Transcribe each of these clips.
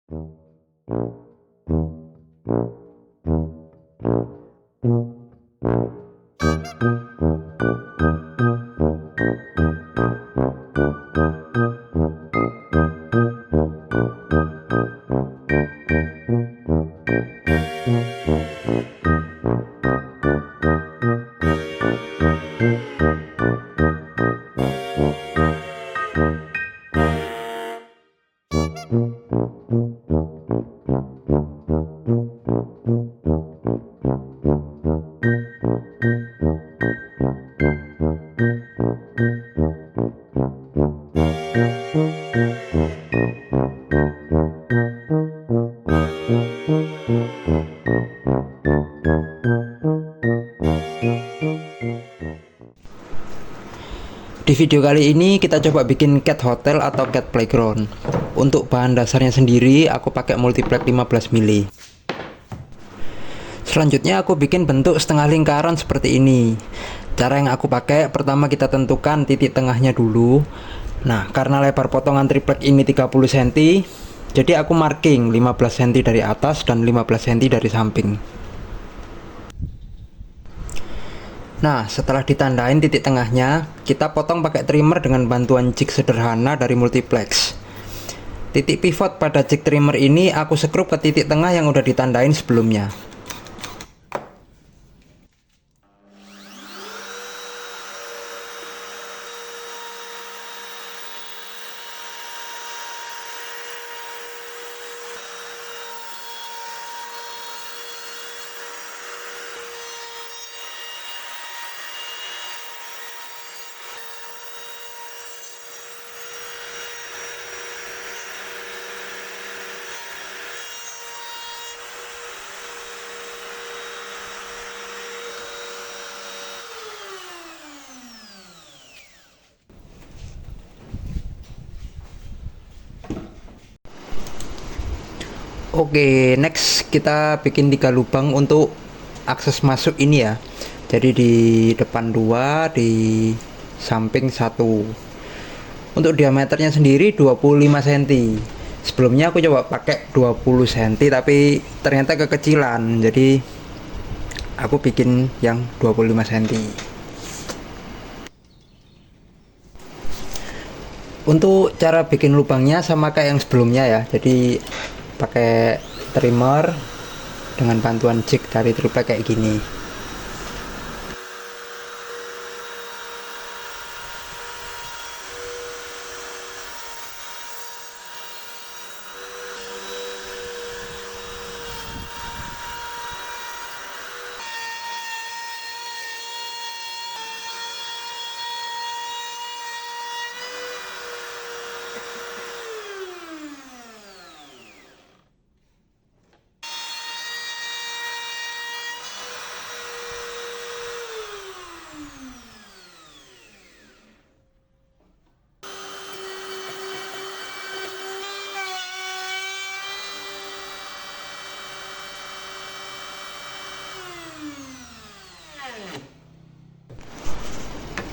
Di video kali ini kita coba bikin cat hotel atau cat playground. Untuk bahan dasarnya sendiri aku pakai multiplex 15 mili. Selanjutnya aku bikin bentuk setengah lingkaran seperti ini. Cara yang aku pakai, pertama kita tentukan titik tengahnya dulu. Nah, karena lebar potongan triplek ini 30 cm, jadi aku marking 15 cm dari atas dan 15 cm dari samping. Nah, setelah ditandain titik tengahnya, kita potong pakai trimmer dengan bantuan jig sederhana dari multiplex. Titik pivot pada jig trimmer ini aku sekrup ke titik tengah yang udah ditandain sebelumnya. Oke, next kita bikin 3 lubang untuk akses masuk ini ya. Jadi di depan 2, di samping 1. Untuk diameternya sendiri 25 cm. Sebelumnya aku coba pakai 20 cm tapi ternyata kekecilan. Jadi aku bikin yang 25 cm. Untuk cara bikin lubangnya sama kayak yang sebelumnya ya. Jadi pakai trimmer dengan bantuan jig dari triplek kayak gini.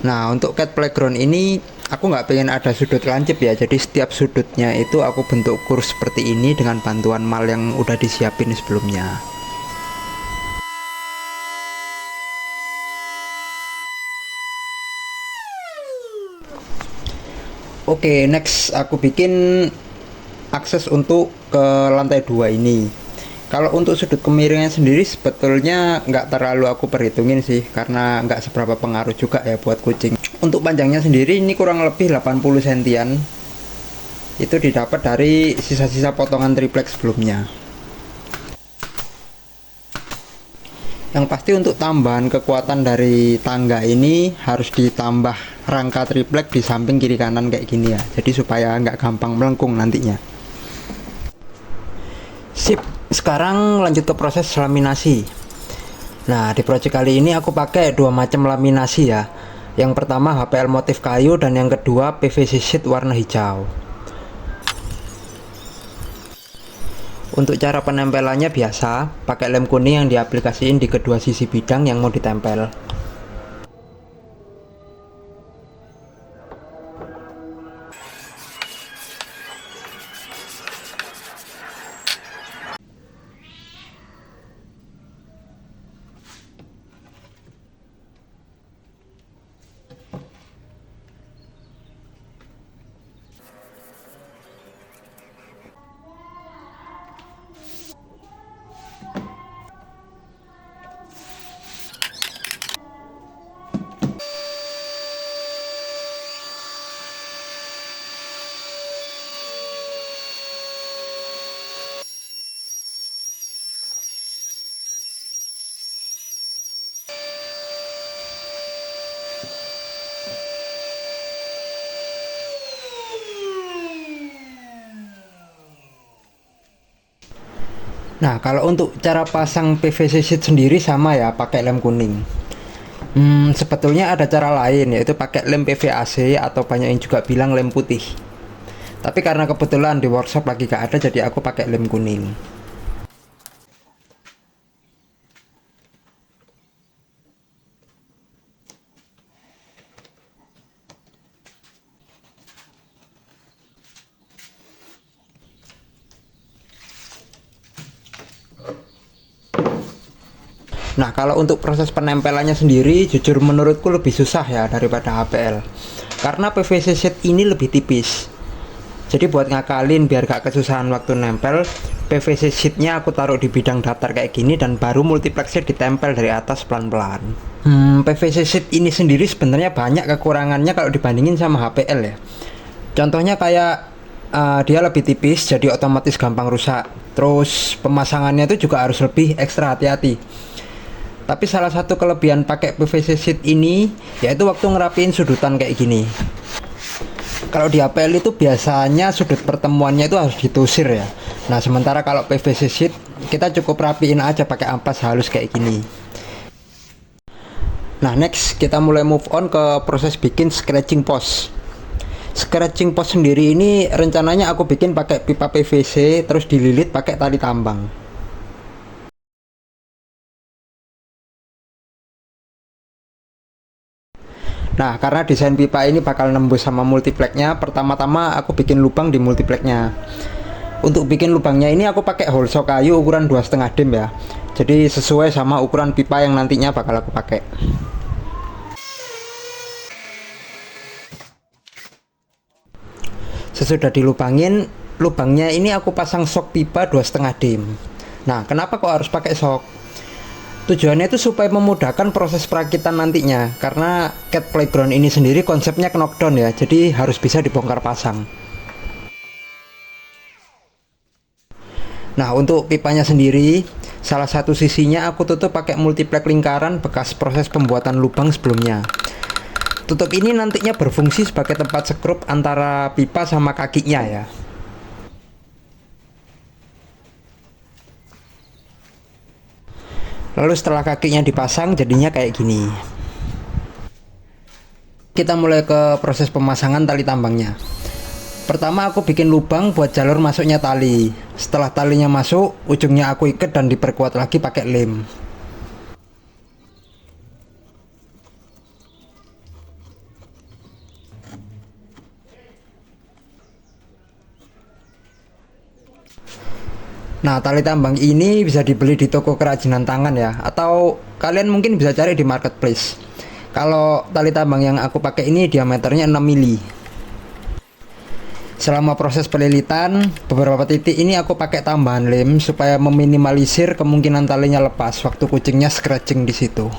Nah, untuk cat playground ini aku nggak pengen ada sudut lancip ya, jadi setiap sudutnya itu aku bentuk kurus seperti ini dengan bantuan mal yang udah disiapin sebelumnya. Oke, next aku bikin akses untuk ke lantai 2 ini. Kalau untuk sudut kemiringan sendiri sebetulnya nggak terlalu aku perhitungin sih, karena nggak seberapa pengaruh juga ya buat kucing. Untuk panjangnya sendiri ini kurang lebih 80 sentian. Itu didapat dari sisa-sisa potongan triplek sebelumnya. Yang pasti untuk tambahan kekuatan dari tangga ini harus ditambah rangka triplek di samping kiri kanan kayak gini ya. Jadi supaya nggak gampang melengkung nantinya. Sip, sekarang lanjut ke proses laminasi. Nah, di project kali ini aku pakai dua macam laminasi ya. Yang pertama HPL motif kayu dan yang kedua PVC sheet warna hijau. Untuk cara penempelannya biasa, pakai lem kuning yang diaplikasiin di kedua sisi bidang yang mau ditempel. Nah, kalau untuk cara pasang PVC sheet sendiri sama ya, pakai lem kuning. Sebetulnya ada cara lain, yaitu pakai lem PVAC atau banyak yang juga bilang lem putih. Tapi karena kebetulan di workshop lagi gak ada, jadi aku pakai lem kuning. Nah, kalau untuk proses penempelannya sendiri, jujur menurutku lebih susah ya daripada HPL. Karena PVC sheet ini lebih tipis. Jadi buat ngakalin biar gak kesusahan waktu nempel, PVC sheetnya aku taruh di bidang datar kayak gini dan baru multiplexnya ditempel dari atas pelan-pelan. PVC sheet ini sendiri sebenarnya banyak kekurangannya kalau dibandingin sama HPL ya. Contohnya kayak dia lebih tipis, jadi otomatis gampang rusak. Terus pemasangannya itu juga harus lebih ekstra hati-hati. Tapi salah satu kelebihan pakai PVC sheet ini yaitu waktu ngerapiin sudutan kayak gini. Kalau di APL itu biasanya sudut pertemuannya itu harus ditusir ya. Nah, sementara kalau PVC sheet kita cukup rapiin aja pakai ampas halus kayak gini. Nah, next kita mulai move on ke proses bikin scratching post. Scratching post sendiri ini rencananya aku bikin pakai pipa PVC terus dililit pakai tali tambang. Nah, karena desain pipa ini bakal nembus sama multiplexnya, pertama-tama aku bikin lubang di multiplexnya. Untuk bikin lubangnya ini aku pakai holso kayu ukuran 2,5 dim ya. Jadi sesuai sama ukuran pipa yang nantinya bakal aku pakai. Sesudah dilubangin, lubangnya ini aku pasang sok pipa 2,5 dim. Nah, kenapa kok harus pakai sok? Tujuannya itu supaya memudahkan proses perakitan nantinya, karena cat playground ini sendiri konsepnya knockdown ya, jadi harus bisa dibongkar pasang. Nah, untuk pipanya sendiri, salah satu sisinya aku tutup pakai multiplex lingkaran bekas proses pembuatan lubang sebelumnya. Tutup ini nantinya berfungsi sebagai tempat sekrup antara pipa sama kakinya ya. Lalu setelah kakinya dipasang jadinya kayak gini. Kita mulai ke proses pemasangan tali tambangnya. Pertama aku bikin lubang buat jalur masuknya tali. Setelah talinya masuk, ujungnya aku ikat dan diperkuat lagi pakai lem. Nah, tali tambang ini bisa dibeli di toko kerajinan tangan ya, atau kalian mungkin bisa cari di marketplace. Kalau tali tambang yang aku pakai ini diameternya 6 mili. Selama proses pelilitan, beberapa titik ini aku pakai tambahan lem supaya meminimalisir kemungkinan talinya lepas waktu kucingnya scratching di situ.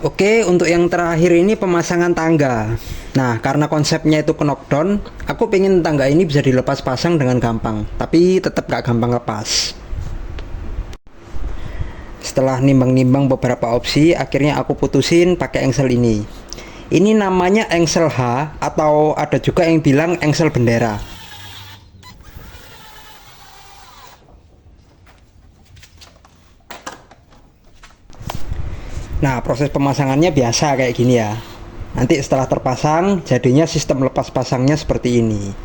Oke, untuk yang terakhir ini pemasangan tangga. Nah, karena konsepnya itu knockdown, aku pengen tangga ini bisa dilepas pasang dengan gampang, tapi tetap gak gampang lepas. Setelah nimbang-nimbang beberapa opsi, akhirnya aku putusin pakai engsel ini. Ini namanya engsel H, atau ada juga yang bilang engsel bendera. Nah, proses pemasangannya biasa kayak gini ya. Nanti setelah terpasang, jadinya sistem lepas pasangnya seperti ini.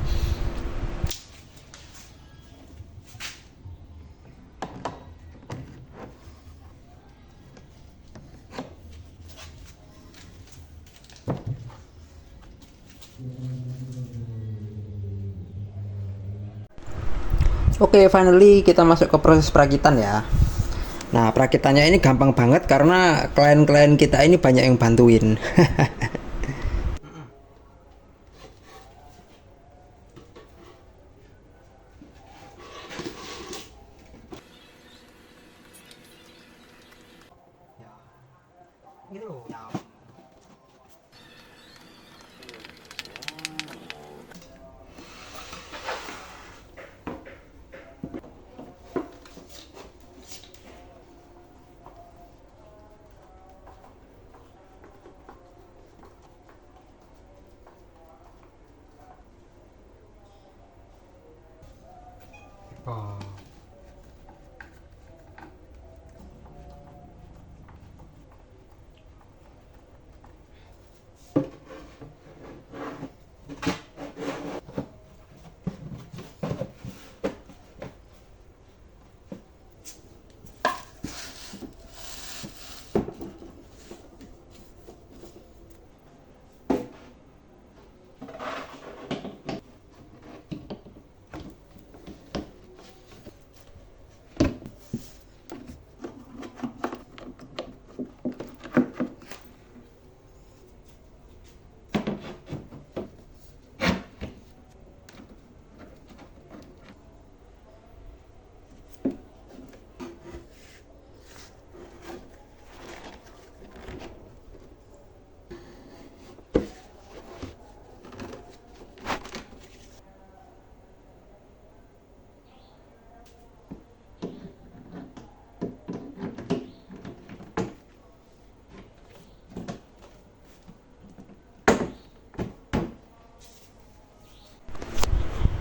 Oke, finally kita masuk ke proses perakitan ya. Nah, perakitannya ini gampang banget karena klien-klien kita ini banyak yang bantuin. Oh.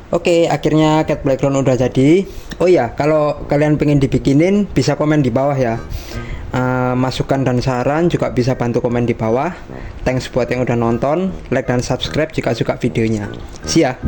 Oke, akhirnya cat background udah jadi. Oh ya, kalau kalian pengen dibikinin bisa komen di bawah ya. Masukan dan saran juga bisa bantu komen di bawah. Thanks buat yang udah nonton, like dan subscribe jika suka videonya. See ya.